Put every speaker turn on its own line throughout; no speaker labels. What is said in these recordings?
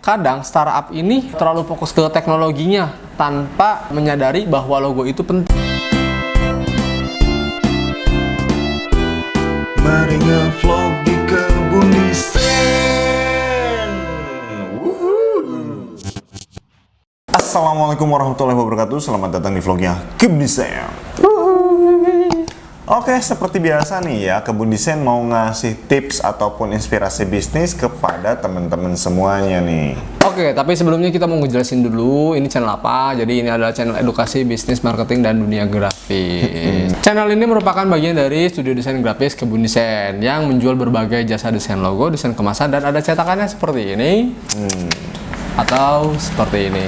kadang startup ini terlalu fokus ke teknologinya tanpa menyadari bahwa logo itu penting.
Mari nge-vlog di Kebun Desain. Assalamualaikum warahmatullahi wabarakatuh. Selamat datang di vlognya Kebun Desain. Oke, seperti biasa nih ya, Kebun Desain mau ngasih tips ataupun inspirasi bisnis kepada teman-teman semuanya nih.
Oke, tapi sebelumnya kita mau ngejelasin dulu ini channel apa. Jadi ini adalah channel edukasi bisnis, marketing, dan dunia grafis. Channel ini merupakan bagian dari studio desain grafis Kebun Desain yang menjual berbagai jasa desain logo, desain kemasan, dan ada cetakannya seperti ini atau seperti ini.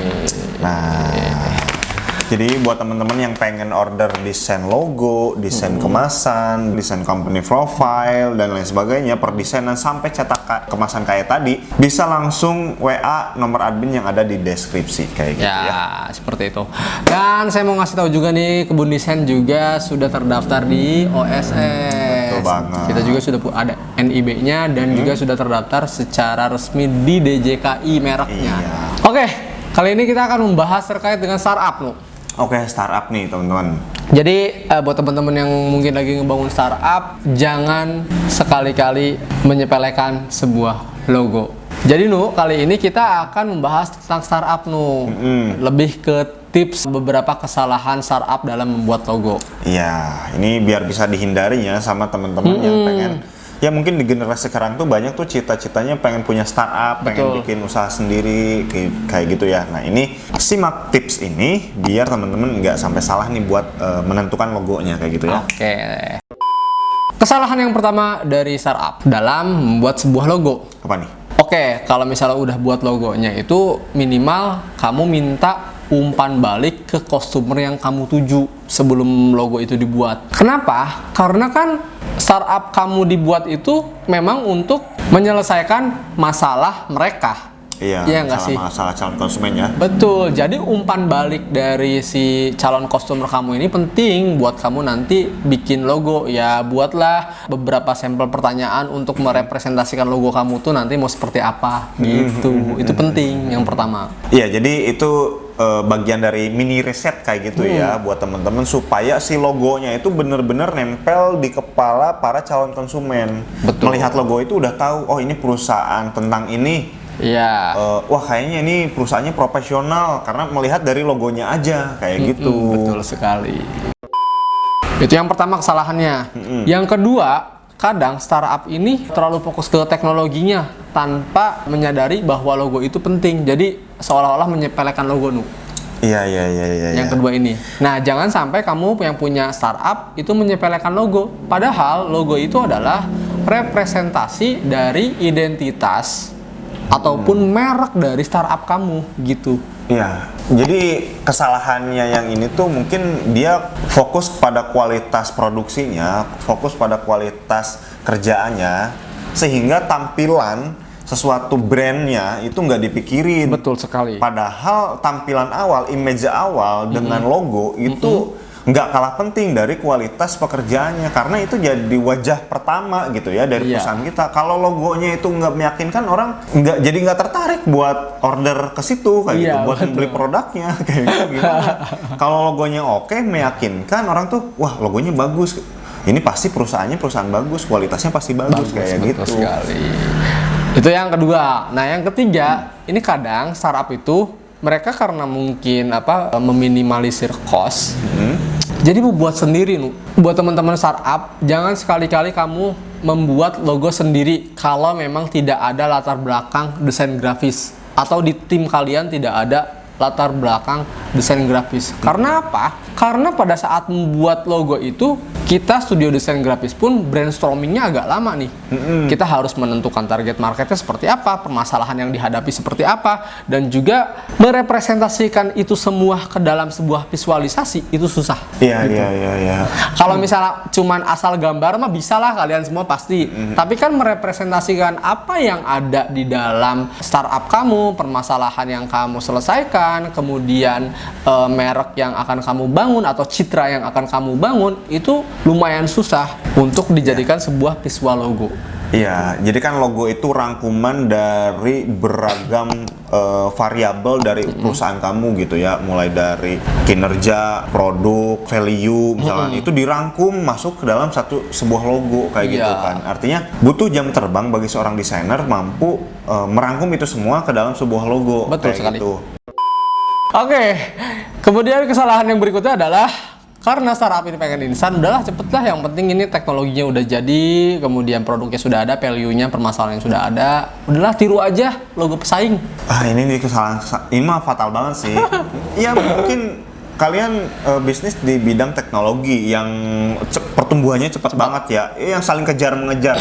Jadi buat teman-teman yang pengen order desain logo, desain kemasan, desain company profile, dan lain sebagainya, perdesainan sampai cetak kemasan kayak tadi, bisa langsung WA nomor admin yang ada di deskripsi kayak gitu ya.
Seperti itu. Dan saya mau ngasih tahu juga nih, Kebun Desain juga sudah terdaftar di OSS.
Betul banget.
Kita juga sudah ada NIB-nya dan juga sudah terdaftar secara resmi di DJKI mereknya. Oke, kali ini kita akan membahas terkait dengan startup, Nu.
Oke, startup nih teman-teman.
Jadi buat teman-teman yang mungkin lagi ngebangun startup, jangan sekali-kali menyepelekan sebuah logo. Jadi Nu, kali ini kita akan membahas tentang startup, Nu. Lebih ke tips beberapa kesalahan startup dalam membuat logo.
Iya, ini biar bisa dihindari ya sama teman-teman yang pengen, ya mungkin di generasi sekarang tuh banyak tuh cita-citanya pengen punya startup, pengen bikin usaha sendiri kayak gitu ya. Nah, ini simak tips ini biar teman-teman nggak sampai salah nih buat menentukan logonya kayak gitu ya.
Oke. Kesalahan yang pertama dari startup dalam membuat sebuah logo.
Apa nih?
Oke, kalau misalnya udah buat logonya itu minimal kamu minta umpan balik ke customer yang kamu tuju sebelum logo itu dibuat. Kenapa? Karena kan startup kamu dibuat itu memang untuk menyelesaikan masalah mereka.
Iya,
nggak sih?
Masalah calon konsumen ya.
Betul, jadi umpan balik dari si calon customer kamu ini penting buat kamu nanti bikin logo. Ya buatlah beberapa sampel pertanyaan untuk merepresentasikan logo kamu tuh nanti mau seperti apa gitu. Itu penting yang pertama.
Iya, jadi itu bagian dari mini riset kayak gitu ya buat teman-teman supaya si logonya itu bener-bener nempel di kepala para calon konsumen.
Betul.
Melihat logo itu udah tahu, oh ini perusahaan tentang ini.
Iya.
Wah kayaknya ini perusahaannya profesional karena melihat dari logonya aja kayak gitu.
Betul sekali. Itu yang pertama kesalahannya. Yang kedua, kadang startup ini terlalu fokus ke teknologinya tanpa menyadari bahwa logo itu penting. Jadi seolah-olah menyepelekan logo, Nu.
Iya.
Yang kedua ini. Nah, jangan sampai kamu yang punya startup itu menyepelekan logo. Padahal logo itu adalah representasi dari identitas ataupun merek dari startup kamu gitu.
Iya. Jadi kesalahannya yang ini tuh mungkin dia fokus pada kualitas produksinya, fokus pada kualitas kerjaannya, sehingga tampilan sesuatu brandnya itu nggak dipikirin.
Betul sekali.
Padahal tampilan awal, image awal dengan logo itu nggak kalah penting dari kualitas pekerjaannya, karena itu jadi wajah pertama gitu ya dari perusahaan kita. Kalau logonya itu nggak meyakinkan, orang nggak tertarik buat order ke situ kayak gitu, buat beli produknya kayak gitu. Kalau logonya oke, meyakinkan orang tuh, wah logonya bagus, ini pasti perusahaan bagus, kualitasnya pasti bagus kayak gitu.
Sekali. Itu yang kedua. Nah, yang ketiga, ini kadang startup itu mereka karena mungkin meminimalisir cost. Jadi buat sendiri, Nu. Buat teman-teman startup, jangan sekali-kali kamu membuat logo sendiri kalau memang tidak ada latar belakang desain grafis atau di tim kalian tidak ada latar belakang desain grafis. Karena apa? Karena pada saat membuat logo itu, kita studio desain grafis pun brainstormingnya agak lama nih. Kita harus menentukan target marketnya seperti apa, permasalahan yang dihadapi seperti apa, dan juga merepresentasikan itu semua ke dalam sebuah visualisasi itu susah.
Iya.
Kalau misalnya cuman asal gambar mah bisa lah kalian semua pasti. Tapi kan merepresentasikan apa yang ada di dalam startup kamu, permasalahan yang kamu selesaikan, kemudian merek yang akan kamu bangun atau citra yang akan kamu bangun itu lumayan susah untuk dijadikan sebuah visual logo.
Iya, jadi kan logo itu rangkuman dari beragam variabel dari perusahaan kamu gitu ya, mulai dari kinerja, produk, value, misalnya itu dirangkum masuk ke dalam sebuah logo kayak gitu kan. Artinya butuh jam terbang bagi seorang desainer mampu merangkum itu semua ke dalam sebuah logo.
Betul
kayak
sekali.
Gitu.
Oke, kemudian kesalahan yang berikutnya adalah karena startup ini pengen instan, udahlah cepet lah, yang penting ini teknologinya udah jadi, kemudian produknya sudah ada, value-nya, permasalahan yang sudah ada, udahlah tiru aja logo pesaing.
Ini kesalahan, ini mah fatal banget sih. Ya mungkin kalian bisnis di bidang teknologi yang pertumbuhannya cepat banget ya, yang saling kejar mengejar.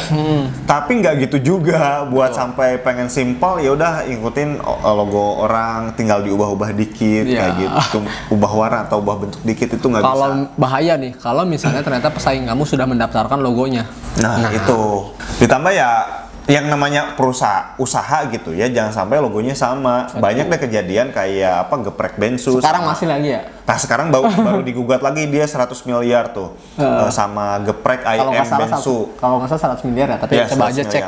Tapi nggak gitu juga buat sampai pengen simpel ya udah ikutin logo orang, tinggal diubah-ubah dikit kayak gitu, ubah warna atau ubah bentuk dikit itu nggak bisa.
Kalau bahaya nih, kalau misalnya ternyata pesaing kamu sudah mendaftarkan logonya.
Nah itu ditambah ya yang namanya usaha gitu ya, jangan sampai logonya sama.
Betul.
Banyak deh kejadian kayak geprek Bensu.
Sekarang masih lagi ya?
Nah sekarang baru digugat lagi dia 100 miliar tuh sama geprek IM Bensu.
Kalau nggak salah 100 miliar ya, tapi
Ya,
coba aja
100
cek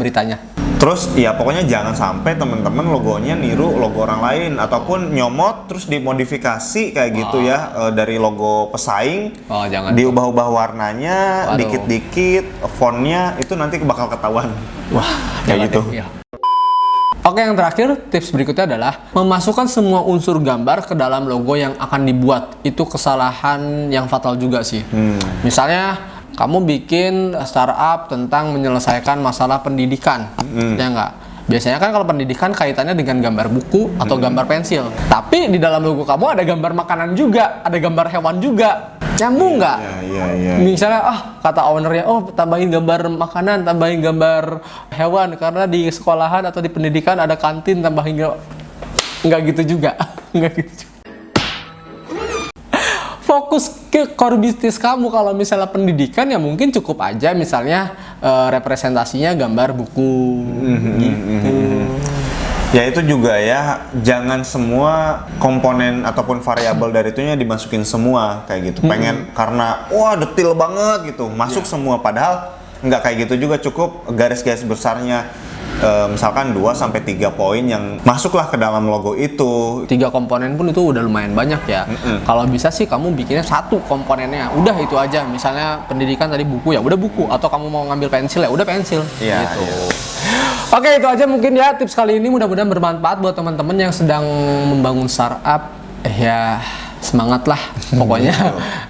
beritanya.
Terus ya pokoknya jangan sampai temen-temen logonya niru logo orang lain ataupun nyomot terus dimodifikasi kayak gitu ya, dari logo pesaing.
Jangan.
Diubah-ubah warnanya dikit-dikit, fontnya itu nanti bakal ketahuan.
Wah,
kayak gitu.
Iya. Oke, yang terakhir tips berikutnya adalah memasukkan semua unsur gambar ke dalam logo yang akan dibuat. Itu kesalahan yang fatal juga sih. Misalnya kamu bikin startup tentang menyelesaikan masalah pendidikan, ya nggak? Biasanya kan kalau pendidikan kaitannya dengan gambar buku atau gambar pensil. Tapi di dalam logo kamu ada gambar makanan juga, ada gambar hewan juga. Nyambung nggak?
Iya.
Misalnya, kata ownernya, tambahin gambar makanan, tambahin gambar hewan, karena di sekolahan atau di pendidikan ada kantin, tambahin nggak gitu juga. Nggak gitu juga. Fokus ke core bisnis kamu. Kalau misalnya pendidikan ya mungkin cukup aja misalnya representasinya gambar buku gitu.
Ya itu juga ya, jangan semua komponen ataupun variabel dari itunya dimasukin semua kayak gitu. Pengen karena detail banget gitu, masuk semua, padahal nggak kayak gitu juga, cukup garis-garis besarnya. Misalkan 2-3 poin yang masuklah ke dalam logo itu.
3 komponen pun itu udah lumayan banyak ya. Kalau bisa sih kamu bikinnya 1 komponennya, udah itu aja. Misalnya pendidikan tadi buku ya udah buku, atau kamu mau ngambil pensil ya udah pensil.
Iya,
gitu.
iya.
Oke, itu aja mungkin ya tips kali ini, mudah-mudahan bermanfaat buat teman-teman yang sedang membangun startup. Ya semangat lah pokoknya.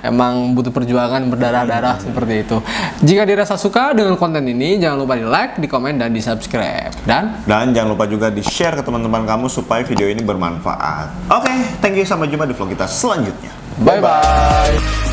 Emang butuh perjuangan berdarah-darah seperti itu. Jika dirasa suka dengan konten ini, jangan lupa di like, di komen, dan di subscribe. Dan
jangan lupa juga di share ke teman-teman kamu supaya video ini bermanfaat. Oke, thank you, sampai jumpa di vlog kita selanjutnya.
Bye bye.